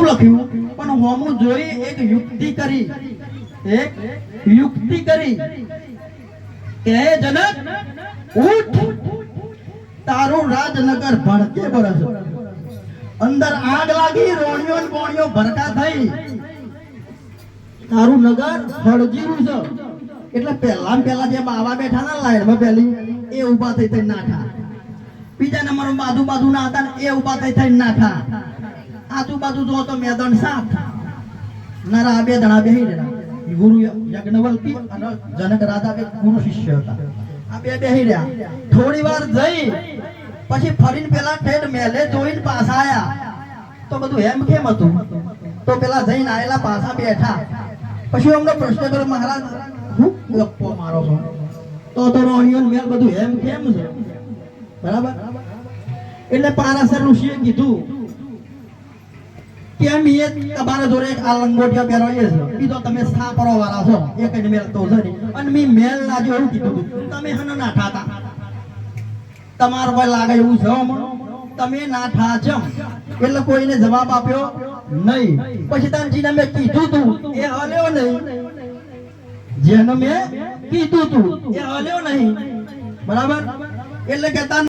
નતું લખ્યું પણ હોમું જોઈ એક યુક્તિ કરી કે જનક ઉઠ, તારું રાજનગર ભડકે બરસ, અંદર આગ લાગી, રોણિયો ને બોણિયો ભરકા થઈ, તારું નગર હળજીરું છે. એટલે પહેલા જે બાવા બેઠા ના લાઈનમાં પહેલી એ ઊભા થઈ નાઠા, બીજા નંબર બાજુ ના હતા ને એ ઊભા થઈ નાઠા, આજુબાજુ જો તો મેદાન સાફ, નરા બે દણા બેહી રહ્યા. ગુરુ યજ્ઞવલ્કી અને જનક રાજા બે ગુરુ શિષ્ય હતા. આ બે બેહી રહ્યા. થોડી વાર જઈ પછી ફરીને પેલા ઠેઠ મેલે જોઈને પાછા આયા. તો બધું એમ કેમ હતું? તો પેલા જઈને આયેલા પાછા બેઠા. પછી અમને પ્રશ્ન કર્યો, મહારાજ હું ગપ્પો મારો છો? તો રોણિયો મેલ બધું એમ કેમ છે? બરાબર. એટલે પારાસર ઋષિએ કીધું કે અમે તમારા જોડે એક આ લંગોટિયા પહેરવાઈએ છે, કીધો તમે સાપરો વાળા છો, એક જ મેલ તો છે ને. અને મેં મેલ ના જેવું કીધું, તમે હને ના ઠાતા, તમારો કોઈ લાગે એવું છે તમે ના ઠા છો. એટલે કોઈને જવાબ આપ્યો નહીં. પછી તાનજીને મેં કીધું તું એ હલ્યો નહીં, જેને મેં કીધું તું એ હલ્યો નહીં. બરાબર. એટલે કહેતા